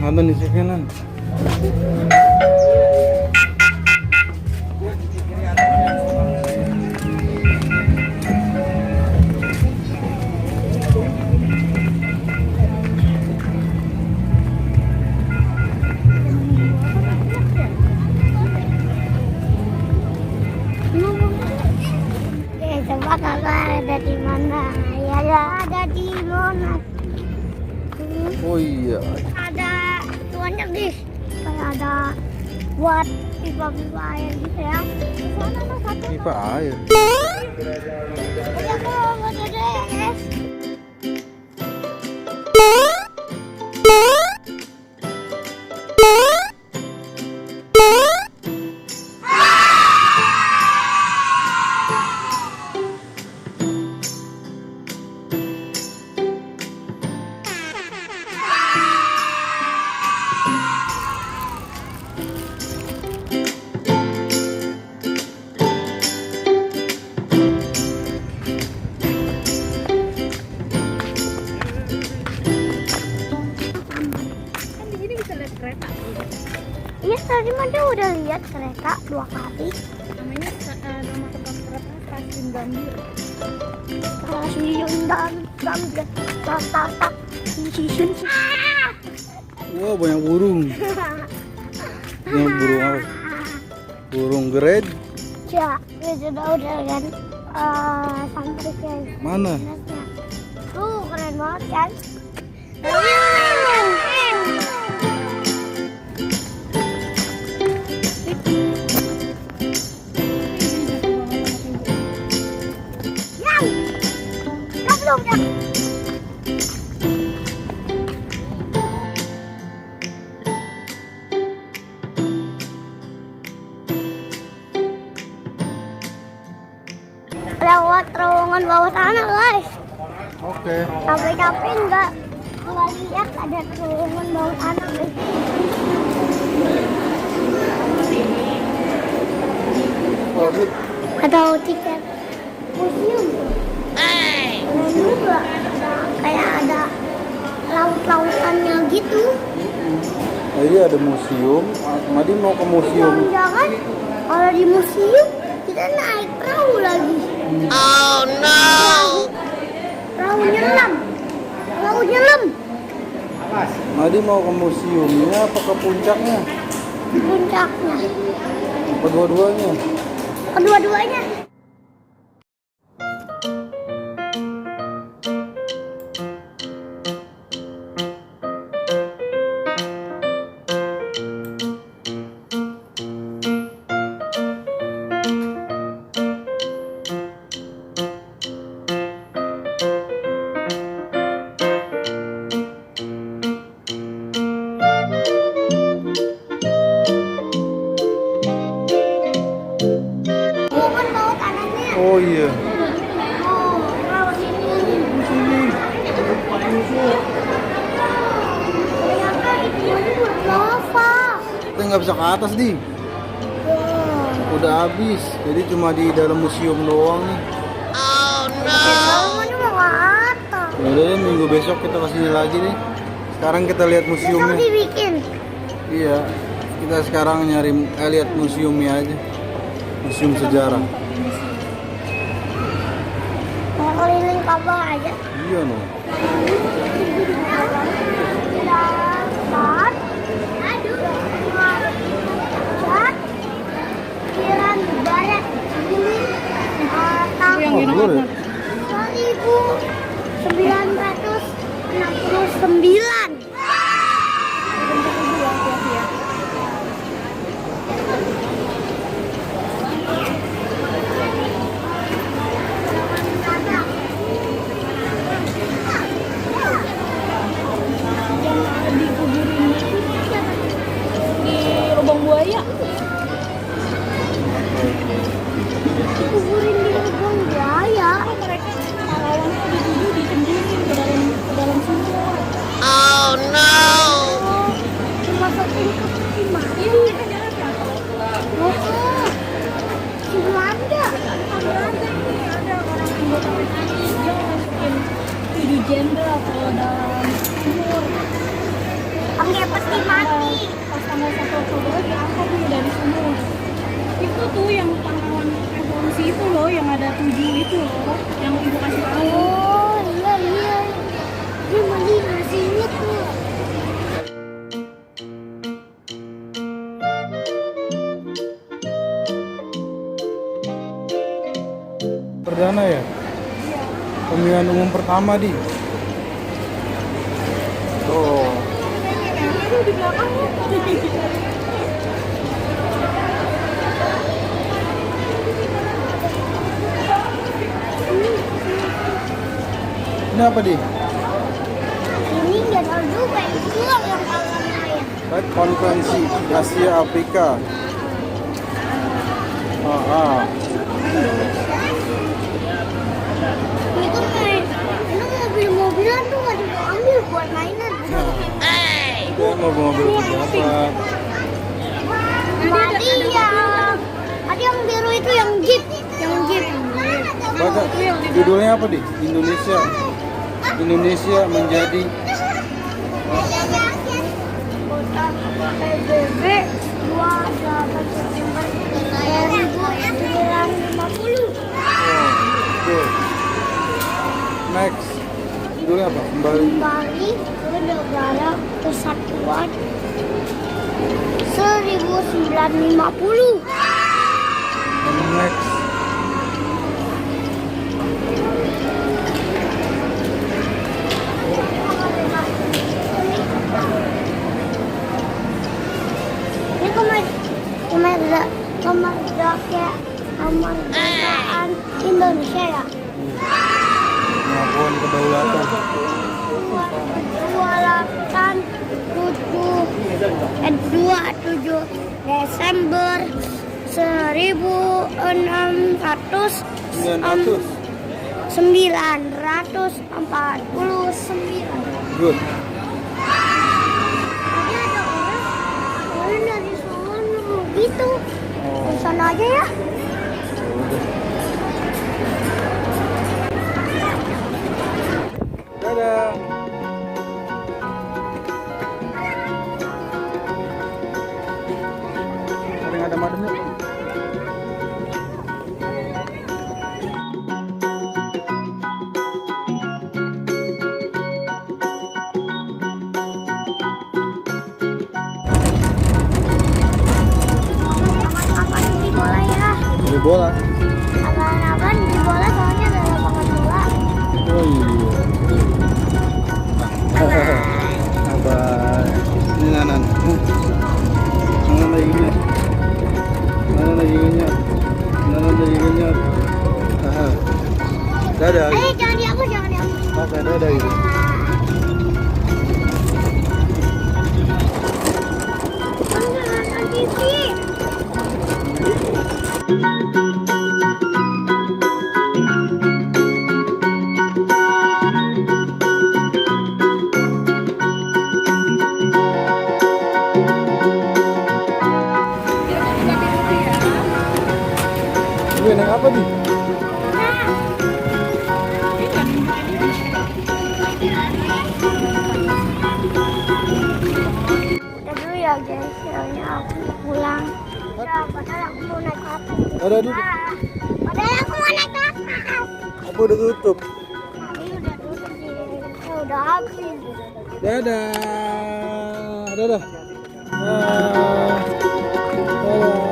Ada nih si kanan. Coba kakak ada di mana? Ya ada di Monas. Oh iya. Ada tuanya bis. Kayak ada buat pipa-pipa air gitu ya. Sana ada satu. Pipa air. Ada kok ada deh. Iya tadi Manda udah lihat kereta 2 kali. Namanya nama tempat kereta Stasiun Gambir. Stasiun dan Gambir. Tatap. Wow, banyak burung. Ini burung apa? Burung gered. Ya, udah kan. Sampai ke Mana? tuh keren banget kan? Belum ya? Lewat terowongan bawah tanah guys. Oke. Capek-capek enggak lihat ada terowongan bawah tanah guys. Atau tiket museum. Keren juga. Kayak ada laut-lautannya gitu. Jadi ada museum. Madi mau ke museum. Jangan-jangan kalau di museum kita naik perahu lagi. Oh no. Perahu nyelam. Perahu nyelam. Madi mau ke museumnya apa ke puncaknya? Puncaknya. Kedua-duanya. Kedua-duanya. Bukan bawah tanahnya. Oh iya. Oh, lewat sini. Ternyata itu lava. Kita nggak bisa ke atas nih. Udah habis. Jadi cuma di dalam museum doang nih. Kamu ini mau ke atas. Udah deh, minggu besok kita kesini lagi nih. Sekarang kita lihat Besok museumnya. dibikin. Iya. Kita sekarang nyari lihat museumnya aja. Museum sejarah. Mau keliling kapal aja. Iya no. Dapat. Aduh. Cat. Kiran barat. Ini. Yang Oh, gini boleh. 1969. di lubang buaya. Kuburin di lubang buaya. Mereka pahlawannya dituduh dicemburin ke dalam sumur. Oh, dimasukin ke peti mati. Iya, mereka jalan Oh, si Belanda. ada orang anggota PKI dia masukin 7 jenderal ke dalam sumur. Pakai peti mati. Pas tanggal 1 Oktober diangkat nih dari sumur. Itu tuh yang pahlawan evolusi itu loh, yang ada 7 itu loh, yang ibu kasih tahu. Oh iya iya. Dia masih inget tuh. Perdana ya? Pemilihan umum pertama di. Oh. Itu di belakang. Ini apa di? Ini nggak tahu juga itu yang paling lain. Konferensi Asia Afrika. Itu kayak itu mobil-mobilan tuh nggak diambil buat mainan. Itu mobil pejabat. Tadi yang biru itu yang jeep. Baca judulnya apa di? Indonesia menjadi PBB 28 September 1950. Oke. Next. Judulnya apa? Kembali. Kembali ke negara kesatuan 1950. Next. Ini kemerdekaan Indonesia ya. Pengakuan kedaulatan. Kedaulatan 27 Desember 1949. Good. Tadi ada orang dari sono gitu. Di sana aja ya. Dadah. Ada mademnya. Aman-aman di bola ya. Beli bola. Aman-aman di bola soalnya ada lapangan bola. Oh iya. Abah. Ini Nanan. Nanan lagi ngenyot. Nanan lagi ngenyot. Dadah. Jangan dihapus. Oke, dadah gitu. Nonton TV. Ini naik apa nih? Udah dulu ya guys, filmnya aku pulang. Ya, padahal aku mau naik atas. Dadah dulu. Padahal aku mau naik atas. Apa udah tutup? Tadi udah tutup sih. Udah habis. Dadah. Dadah. Dadah.